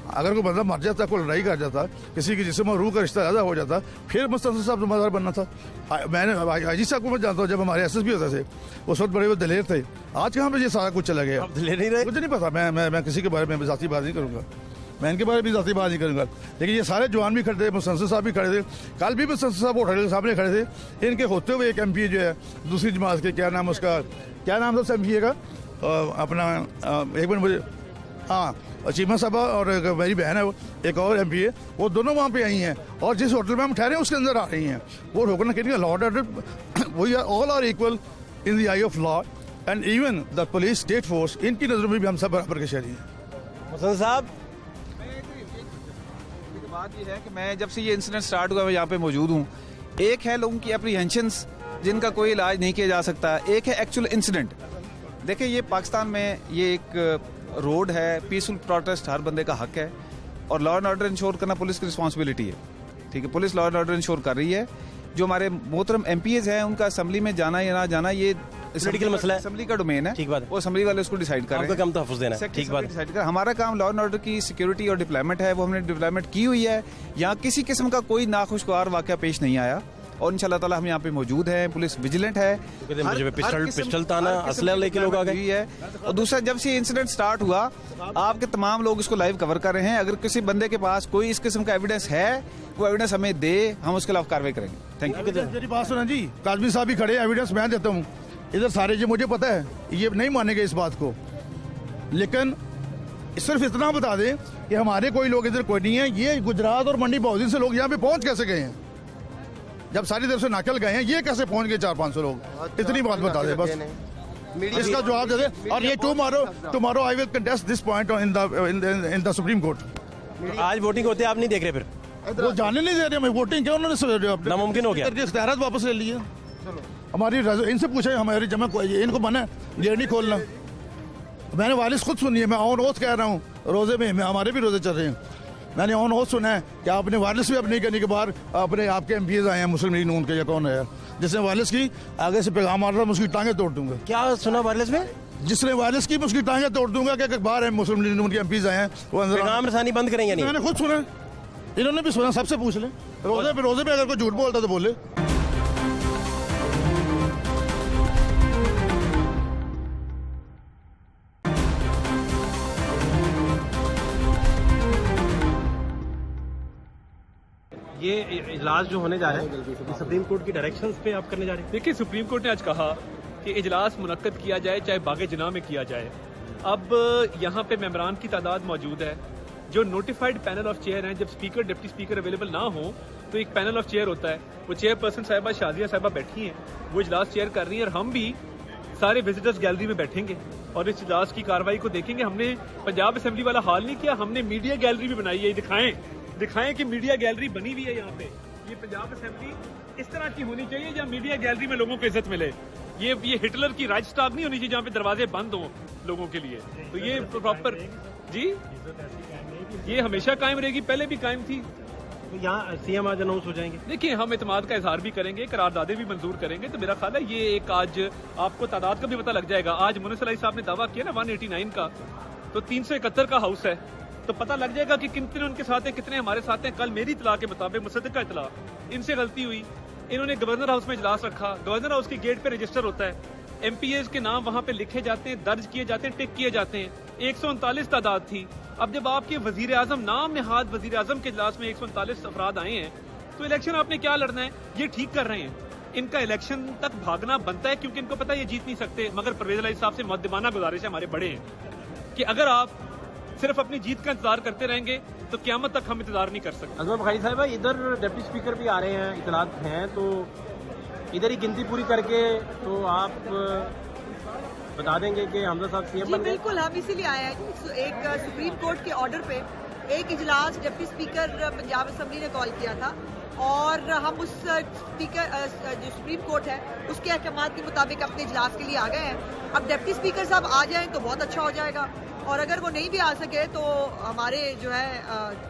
अगर कोई बंदा मर जाता, कोई लड़ाई कर जाता, किसी की जिसम और रूह का रिश्ता ज़्यादा हो जाता, फिर मुस्तंसर साहब जिम्मेदार बनना था। मैंने आईजी साहब को मैं जानता हूँ, जब हमारे SSP होते थे उस वक्त बड़े वो दलेर थे। आज कहाँ पे ये सारा कुछ चला गया, दलेर नहीं रहे, मुझे नहीं पता, मैं किसी के बारे में ज़ाती बात नहीं करूँगा, मैं इनके बारे में ज़ाती बात नहीं करूँगा। लेकिन ये सारे जवान भी खड़े थे, मुस्तंसर साहब भी खड़े थे, कल भी मुस्तंसर साहब होटल के सामने खड़े थे। इनके होते हुए एक MP जो है दूसरी जमात के, क्या नाम उसका, क्या नाम था MP का, अपना एक मिनट मुझे, हाँ चीमा साहबा, और मेरी बहन है वो, एक और MP है, वो दोनों वहाँ पे आई हैं, और जिस होटल में हम ठहरे हैं उसके अंदर आ रही हैं। वो रोकना कहेंगे law and order, we are all are equal in the eye of law and even the police state force, इनकी नज़रों में भी हम सब बराबर के शहरी हैं। मुसन्ना साहब, बात ये है कि मैं जब से ये इंसिडेंट स्टार्ट हुआ मैं यहाँ पे मौजूद हूँ। एक है लोगों की एप्रीहेंशंस जिनका कोई इलाज नहीं किया जा सकता, एक है एक्चुअल इंसिडेंट। देखिए ये पाकिस्तान में ये एक रोड है, पीसफुल प्रोटेस्ट हर बंदे का हक है, और लॉ एंड ऑर्डर इंश्योर करना पुलिस की रिस्पॉन्सिबिलिटी है। ठीक है, police law and order ensure कर रही है। जो हमारे मोहतरम MPs हैं उनका असम्बली में जाना या ना जाना ये पॉलिटिकल मसला है, असम्बली का डोमेन है, ठीक बात है, वो असम्बली वाले उसको डिसाइड कर रहे हैं। आपका काम तहफ़्फ़ुज़ देना है, ठीक बात है, डिसाइड कर। हमारा काम लॉ एंड ऑर्डर की सिक्योरिटी और डिप्लॉयमेंट है, वो हमने डिप्लॉयमेंट की हुई है। यहाँ किसी किस्म का कोई नाखुशगवार वाक़या पेश नहीं आया, और इंशाल्लाह ताला हम यहाँ पे मौजूद हैं, पुलिस विजिलेंट है। पिस्टल ताना असला लेके लोग आ गए है। और दूसरा, जब से इंसिडेंट स्टार्ट हुआ आपके तमाम लोग इसको लाइव कवर कर रहे हैं। अगर किसी बंदे के पास कोई इस किस्म का एविडेंस है, वो एविडेंस हमें दे, हम उसके खिलाफ कार्रवाई करेंगे। Thank you. मेरी बात सुना जी, काजमी साहब भी खड़े, एविडेंस मैं देता हूँ इधर सारे, जी मुझे पता है ये नहीं मानेंगे इस बात को, लेकिन सिर्फ इतना बता दें कि हमारे कोई लोग इधर कोई नहीं है। ये गुजरात और मंडी बहुद्दीन से लोग यहाँ पे पहुंच कैसे गए हैं? जब सारी तरफ से नाकल गए हैं, ये कैसे पहुंच गए 400-500 लोग? इतनी बात बता दे बस, इसका जवाब दे दे। और ये tomorrow I will contest this point in the supreme court. आज वोटिंग होते आप नहीं देख रहे, फिर वो जाने नहीं दे रहे हमें वोटिंग, क्या उन्होंने नामुमकिन हो गया, इख्तियारात वापस ले लिए। हमारी इनसे पूछे, हमारी जमा इनको मना गेट नहीं खोलना। मैंने वालिस खुद सुनी है, मैं ऑन ओथ कह रहा हूँ, रोजे में हमारे भी रोजे चल रहे हैं, मैंने ऑन ओथ सुना है कि आपने वालिस भी अब नहीं करने के बाद अपने आपके MPs आए हैं मुस्लिम लीग नून के, या कौन है यार जिसने वालिस की आगे से पैगाम मार रहा, मैं उसकी टांगे तोड़ दूंगा। क्या सुना वायरलेस में? जिसने वायरस की मैं उसकी टांगें तोड़ दूंगा कि बाहर है मुस्लिम लीग उनके एमपीज आए हैं वो अंदर पैगाम रसानी बंद करें या नहीं? मैंने खुद सुना, इन्होंने भी सुना, सबसे पूछ लें। रोजे पे अगर कोई झूठ बोलता तो बोले। ये इजलास जो होने जा रहा है सुप्रीम कोर्ट की डायरेक्शंस पे आप करने जा रहे हैं? देखिए, सुप्रीम कोर्ट ने आज कहा कि इजलास मुनक्कद किया जाए चाहे बागे जनाह में किया जाए। अब यहाँ पे मेंबरान की तादाद मौजूद है, जो नोटिफाइड पैनल ऑफ चेयर हैं। जब स्पीकर डिप्टी स्पीकर अवेलेबल ना हो तो एक पैनल ऑफ चेयर होता है, वो चेयरपर्सन साहिबा शाजिया साहिबा बैठी हैं, वो इजलास चेयर कर रही हैं और हम भी सारे विजिटर्स गैलरी में बैठेंगे और इस इजलास की कार्रवाई को देखेंगे। हमने पंजाब असेंबली वाला हाल नहीं किया, हमने मीडिया गैलरी भी बनाई है। दिखाएं कि मीडिया गैलरी बनी हुई है यहाँ पे। ये पंजाब असेंबली इस तरह की होनी चाहिए जहाँ मीडिया गैलरी में लोगों को इज्जत मिले। ये हिटलर की राजस्टाग नहीं होनी चाहिए जहाँ पे दरवाजे बंद हों लोगों के लिए। तो ये प्रॉपर जी, ये हमेशा कायम रहेगी, पहले भी कायम थी। तो यहाँ सीएम आज अनाउंस हो जाएंगे। देखिए, हम इत्मीनाद का इजहार भी करेंगे, करारदादे भी मंजूर करेंगे। तो मेरा ख्याल है ये एक आज आपको तादाद का भी पता लग जाएगा। आज मुनीस अली साहब ने दावा किया ना 189 का, तो 371 का हाउस है, तो पता लग जाएगा कि कितने उनके साथ हैं, कितने हमारे साथ हैं। कल मेरी इतला के मुताबिक, मुसद्दिका इतला, इनसे गलती हुई। इन्होंने गवर्नर हाउस में इजलास रखा, गवर्नर हाउस के गेट पे रजिस्टर होता है, एमपीएस के नाम वहां पे लिखे जाते हैं, दर्ज किए जाते हैं, टिक किए जाते हैं। 139 तादाद थी। अब जब आपके वजीर आजम, नाम नहाद वजीर आजम के इजलास में 139 अफराद आए हैं, तो इलेक्शन आपने क्या लड़ना है? ये ठीक कर रहे हैं। इनका इलेक्शन तक भागना बनता है क्योंकि इनको पता है ये जीत नहीं सकते। मगर परवेज इलाही साहब से मुद्दमाना गुजारिश है हमारे बड़े हैं कि अगर आप सिर्फ अपनी जीत का इंतजार करते रहेंगे तो क़यामत तक हम इंतजार नहीं कर सकते। अजमा बुखारी साहब, इधर डिप्टी स्पीकर भी आ रहे हैं, इतलात हैं, तो इधर ही गिनती पूरी करके तो आप बता देंगे कि हमजा साहब सीएम बन गए? बिल्कुल, हम इसीलिए आए हैं। एक सुप्रीम कोर्ट के ऑर्डर पे एक इजलास डिप्टी स्पीकर पंजाब असेंबली ने कॉल किया था और हम उस स्पीकर जो सुप्रीम कोर्ट है उसके अहकामात के मुताबिक अपने इजलास के लिए आ गए हैं। अब डिप्टी स्पीकर साहब आ जाएं तो बहुत अच्छा हो जाएगा, और अगर वो नहीं भी आ सके तो हमारे जो है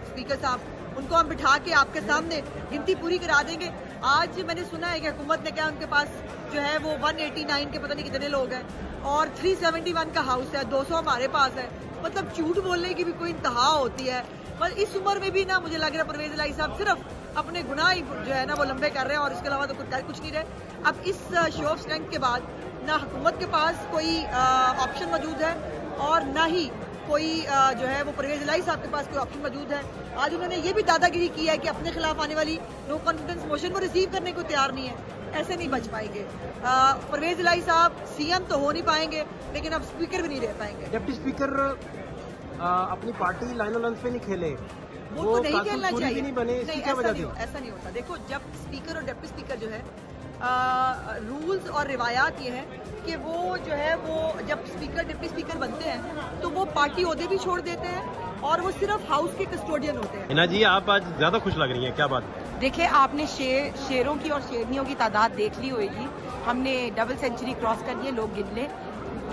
स्पीकर साहब, उनको हम बिठा के आपके सामने गिनती पूरी करा देंगे। आज मैंने सुना है कि हुकूमत ने क्या, उनके पास जो है वो 189 के पता नहीं कितने लोग हैं और 371 का हाउस है, 200 हमारे पास है। मतलब झूठ बोलने की भी कोई इंतहा होती है। पर इस उम्र में भी ना मुझे लग रहा है परवेज इलाही साहब सिर्फ अपने गुनाह ही जो है ना वो लंबे कर रहे हैं और इसके अलावा तो कुछ नहीं रहे। अब इस शो ऑफ स्ट्रेंथ के बाद ना हुकूमत के पास कोई ऑप्शन मौजूद है और ना ही कोई जो है वो परवेज इलाही साहब के पास कोई ऑप्शन मौजूद है। आज उन्होंने ये भी दादागिरी की है कि अपने खिलाफ आने वाली नो कॉन्फिडेंस मोशन को रिसीव करने को तैयार नहीं है। ऐसे नहीं बच पाएंगे। परवेज इलाही साहब सीएम तो हो नहीं पाएंगे, लेकिन अब स्पीकर भी नहीं रह पाएंगे। डिप्टी स्पीकर अपनी पार्टी लाइनो लंच पे नहीं खेले, वो तो नहीं खेलना चाहिए। नहीं बने, नहीं, क्या वजह थी? ऐसा नहीं होता। देखो, जब स्पीकर और डिप्टी स्पीकर जो है रूल्स और रिवायात ये है कि वो जो है वो जब स्पीकर डिप्टी स्पीकर बनते हैं तो वो पार्टी ओहदे भी छोड़ देते हैं और वो सिर्फ हाउस के कस्टोडियन होते हैं। हिना जी, आप आज ज्यादा खुश लग रही हैं, क्या बात? देखिए, आपने शेरों की और शेरनियों की तादाद देख ली होगी। हमने डबल सेंचुरी क्रॉस कर लिए, लोग गिन ले।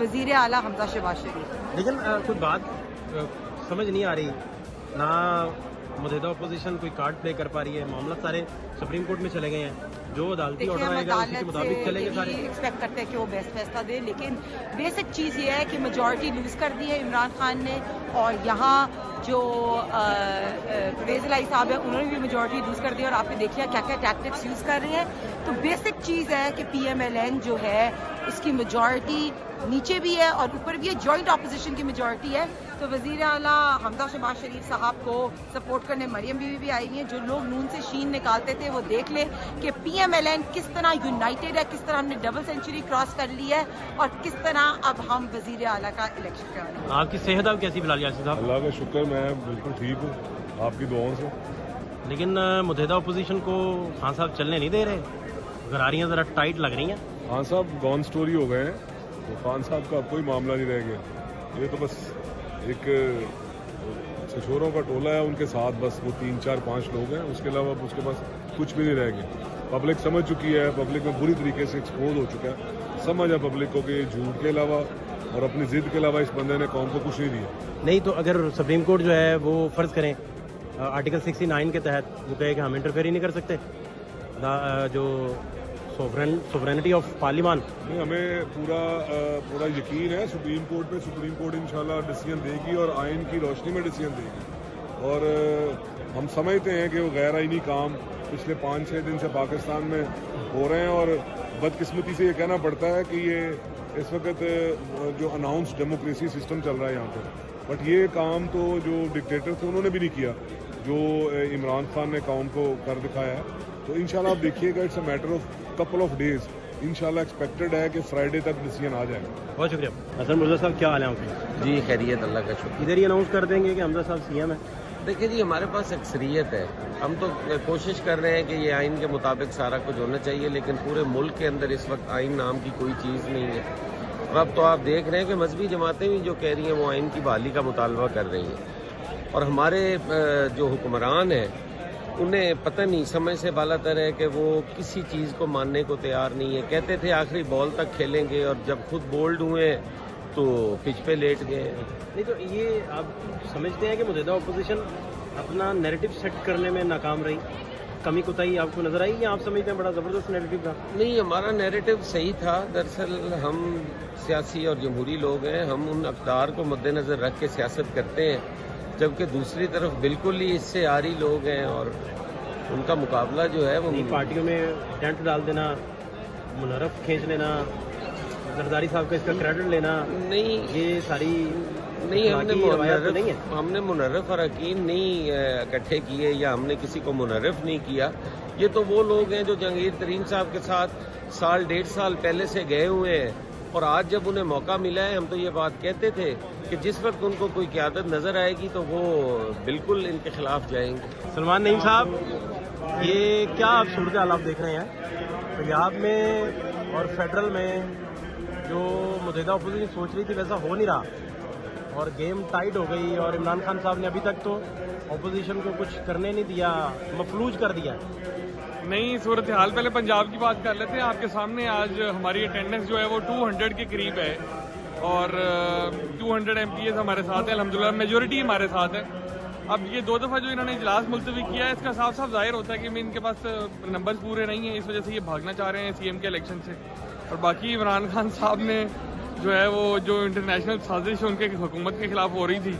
वजीर आला हमजा शहबाज शरीफ। लेकिन कुछ बात समझ नहीं आ रही, ना मुतहदा अपोजिशन कोई कार्ड प्ले कर पा रही है। मामला सारे सुप्रीम कोर्ट में चले गए हैं, जो अदालती ऑर्डर आएगा उसी के मुताबिक चलेंगे सारे। एक्सपेक्ट करते हैं कि वो बेस्ट फैसला दे, लेकिन बेसिक चीज़ ये है कि मेजॉरिटी लूज कर दी है इमरान खान ने, और यहाँ जो परवेज इलाही साहब है उन्होंने भी मेजॉरिटी लूज कर दी और आपने देख लिया क्या क्या टैक्टिक्स यूज कर रहे हैं। तो बेसिक चीज़ है कि PMLN जो है उसकी मेजॉरिटी नीचे भी है और ऊपर भी है, जॉइंट ऑपोजिशन की मेजॉरिटी है। तो वजीर आला हमजा शहबाज शरीफ साहब को सपोर्ट करने मरियम बीवी भी आई हैं। जो लोग नून से शीन निकालते थे वो देख ले कि PMLN किस तरह यूनाइटेड है, किस तरह हमने डबल सेंचुरी क्रॉस कर ली है और किस तरह अब हम वजीर आला का इलेक्शन कर रहे हैं। आपकी सेहत अब कैसी फिलहाल यासिर साहब? अल्लाह का शुक्र, मैं बिल्कुल ठीक हूँ आपकी दुआओं से। लेकिन मुतहदा अपोजिशन को खान साहब चलने नहीं दे रहे, गरारियाँ ज़रा टाइट लग रही हैं। खान साहब गॉन स्टोरी हो गए हैं, तो खान साहब का अब कोई मामला नहीं रह गया। ये तो बस एक छछोरों का टोला है, उनके साथ बस वो 3, 4, 5 लोग हैं, उसके अलावा उसके पास कुछ भी नहीं रह गया। पब्लिक समझ चुकी है, पब्लिक में बुरी तरीके से एक्सपोज हो चुका है। समझ है पब्लिक को कि झूठ के अलावा और अपनी जिद के अलावा इस बंदे ने कौम को कुछ नहीं दिया। नहीं तो अगर सुप्रीम कोर्ट जो है वो फर्ज करें आर्टिकल 69 के तहत वो कहे कि हम इंटरफेयर ही नहीं कर सकते, जो सोवरेनिटी ऑफ पार्लियामान? नहीं, हमें पूरा यकीन है सुप्रीम कोर्ट पे। सुप्रीम कोर्ट इंशाल्लाह डिसीजन देगी और आइन की रोशनी में डिसीजन देगी। और हम समझते हैं कि वो गैर आइनी काम पिछले 5-6 दिन से पाकिस्तान में हो रहे हैं और बदकिस्मती से ये कहना पड़ता है कि ये इस वक्त जो अनाउंस डेमोक्रेसी सिस्टम चल रहा है यहाँ पर, बट ये काम तो जो डिक्टेटर थे उन्होंने भी नहीं किया जो इमरान खान ने कौम को कर दिखाया है। तो इंशाल्लाह आप देखिएगा, it's a matter of couple of days. इंशाल्लाह एक्सपेक्टेड है कि फ्राइडे तक डिसीजन आ जाएगा। बहुत शुक्रिया। हसन मुर्जा साहब, क्या हाल है आपके? जी खैरियत, अल्लाह का शुक्र। इधर ही अनाउंस कर देंगे कि हमजा साहब सीएम है? देखिए जी, हमारे पास अक्सरियत है, हम तो कोशिश कर रहे हैं कि ये आइन के मुताबिक सारा कुछ होना चाहिए, लेकिन पूरे मुल्क के अंदर इस वक्त आइन नाम की कोई चीज़ नहीं है। और अब तो आप देख रहे हैं कि मजहबी जमातें भी जो कह रही हैं वो आइन की बहाली का मुतालबा कर रही हैं। और हमारे जो हुक्मरान हैं उन्हें पता नहीं, समझ से बालातर है कि वो किसी चीज़ को मानने को तैयार नहीं है। कहते थे आखिरी बॉल तक खेलेंगे और जब खुद बोल्ड हुए तो पिच पे लेट गए। नहीं तो ये आप समझते हैं कि मौजूदा अपोजिशन अपना नैरेटिव सेट करने में नाकाम रही, कमी कोताही आपको नजर आई, या आप समझते हैं बड़ा ज़बरदस्त नैरेटिव था? नहीं, हमारा नैरेटिव सही था। दरअसल हम सियासी और जमहूरी लोग हैं, हम उन अक़दार को मद्देनज़र रख के सियासत करते हैं, जबकि दूसरी तरफ बिल्कुल ही इससे आरी लोग हैं और उनका मुकाबला जो है वो पार्टियों में टेंट डाल देना, मुनर्रफ खींच लेना, जरदारी साहब का इसका क्रेडिट लेना, नहीं ये सारी नहीं, हमने मुनर्रफ अरकान नहीं इकट्ठे किए या हमने किसी को मुनर्रफ नहीं किया। ये तो वो लोग हैं जो जहांगीर तरीन साहब के साथ 1.5 साल पहले से गए हुए हैं और आज जब उन्हें मौका मिला है, हम तो ये बात कहते थे कि जिस वक्त उनको कोई क़यादत नजर आएगी तो वो बिल्कुल इनके खिलाफ जाएंगे। सलमान नईम साहब, ये क्या आप सूरत हाल आप देख रहे हैं पंजाब में और फेडरल में? जो मौजूदा अपोजिशन सोच रही थी वैसा हो नहीं रहा और गेम टाइट हो गई और इमरान खान साहब ने अभी तक तो अपोजिशन को कुछ करने नहीं दिया, मफलूज कर दिया। नहीं, सूरत हाल पहले पंजाब की बात कर लेते हैं। आपके सामने आज हमारी अटेंडेंस जो है वो 200 के करीब है और 200 MPs हमारे साथ है, अल्हम्दुलिल्लाह मेजोरिटी हमारे साथ है। अब ये 2 दफ़ा जो इन्होंने इजलास मुलतवी किया है, इसका साफ साफ जाहिर होता है कि इनके पास नंबर्स पूरे नहीं है, इस वजह से ये भागना चाह रहे हैं CM के इलेक्शन से। और बाकी इमरान खान साहब ने जो है वो जो इंटरनेशनल साजिश उनके हुकूमत के खिलाफ हो रही थी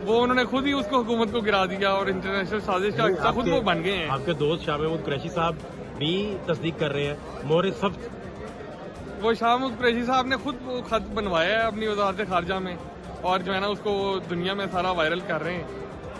वो उन्होंने खुद ही उसको हुकूमत को गिरा दिया और इंटरनेशनल साजिश का हिस्सा खुद वो बन गए हैं। आपके दोस्त शाह महमूद कुरैशी साहब भी तस्दीक कर रहे हैं, मोहर सख्त। वो शाह महमूद कुरैशी साहब ने खुद वो खत बनवाया है अपनी वजारत खारजा में और जो है ना उसको दुनिया में सारा वायरल कर रहे हैं।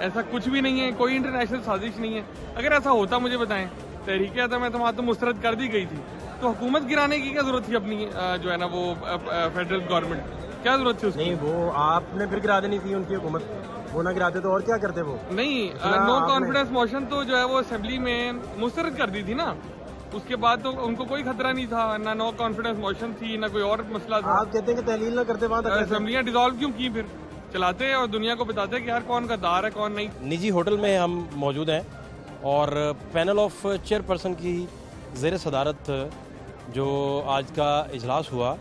ऐसा कुछ भी नहीं है, कोई इंटरनेशनल साजिश नहीं है। अगर ऐसा होता मुझे बताएं, तहरीक-ए-अदम तो मुस्तरद कर दी गई थी, तो हुकूमत गिराने की क्या जरूरत थी अपनी जो है ना वो फेडरल गवर्नमेंट, क्या जरूरत थी उसकी? नहीं, वो आपने फिर गिरा देनी थी उनकी हुकूमत, वो ना गिराते तो और क्या करते वो? नहीं, नो कॉन्फिडेंस मोशन तो जो है वो असेंबली में मुस्तरद कर दी थी ना, उसके बाद तो उनको कोई खतरा नहीं था, ना नो कॉन्फिडेंस मोशन थी ना कोई और मसला था। आप कहते हैं कि तहलील ना करते, वहाँ तक असेंबलियां डिसॉल्व क्यों की? फिर चलाते हैं और दुनिया को बताते हैं कि यार कौन गद्दार है कौन नहीं। निजी होटल में हम मौजूद हैं और पैनल ऑफ चेयरपर्सन की ज़ेर सदारत जो आज का इजलास हुआ,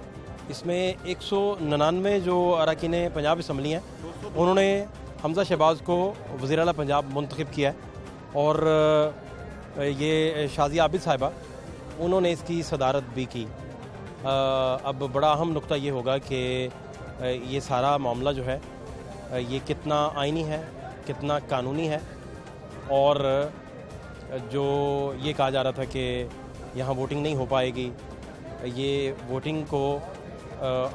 इसमें 199 जो अरकान पंजाब असम्बली हैं उन्होंने हमजा शहबाज को वज़ीर आला पंजाब मुंतखब किया है और ये शाज़िया आबिद साहिबा उन्होंने इसकी सदारत भी की। अब बड़ा अहम नुक्ता ये होगा कि ये सारा मामला जो है ये कितना आइनी है, कितना कानूनी है, और जो ये कहा जा रहा था कि यहाँ वोटिंग नहीं हो पाएगी, ये वोटिंग को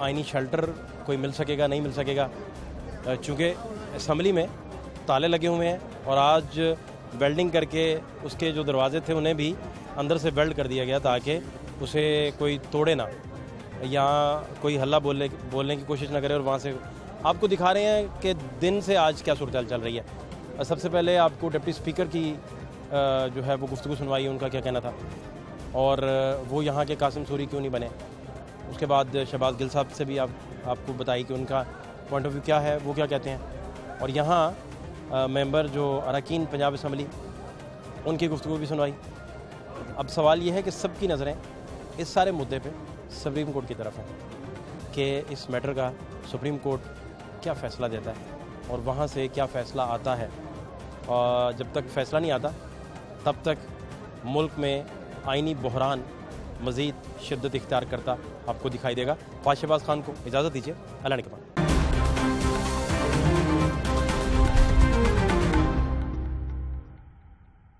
आइनी शेल्टर कोई मिल सकेगा नहीं मिल सकेगा, चूँकि असम्बली में ताले लगे हुए हैं और आज वेल्डिंग करके उसके जो दरवाजे थे उन्हें भी अंदर से वेल्ड कर दिया गया ताकि उसे कोई तोड़े ना या कोई हल्ला बोलने की कोशिश ना करे। और वहाँ से आपको दिखा रहे हैं कि दिन से आज क्या सूरत चल रही है। सबसे पहले आपको डिप्टी स्पीकर की जो है वो गुफ्तगू सुनवाई, उनका क्या कहना था और वो यहाँ के कासिम सूरी क्यों नहीं बने। उसके बाद शहबाज गिल साहब से भी आपको बताई कि उनका पॉइंट ऑफ व्यू क्या है, वो क्या कहते हैं। और यहाँ मेंबर जो अरकान पंजाब असम्बली उनकी गुफ्तगू भी सुनवाई। अब सवाल ये है कि सबकी नज़रें इस सारे मुद्दे पे सुप्रीम कोर्ट की तरफ है कि इस मैटर का सुप्रीम कोर्ट क्या फ़ैसला देता है और वहाँ से क्या फ़ैसला आता है। और जब तक फ़ैसला नहीं आता तब तक मुल्क में आइनी बहरान मज़ीद शिद्दत इख्तियार करता आपको दिखाई देगा। ख्वाज शहबाज खान को इजाज़त दीजिए। अल्लाह ने के बाद।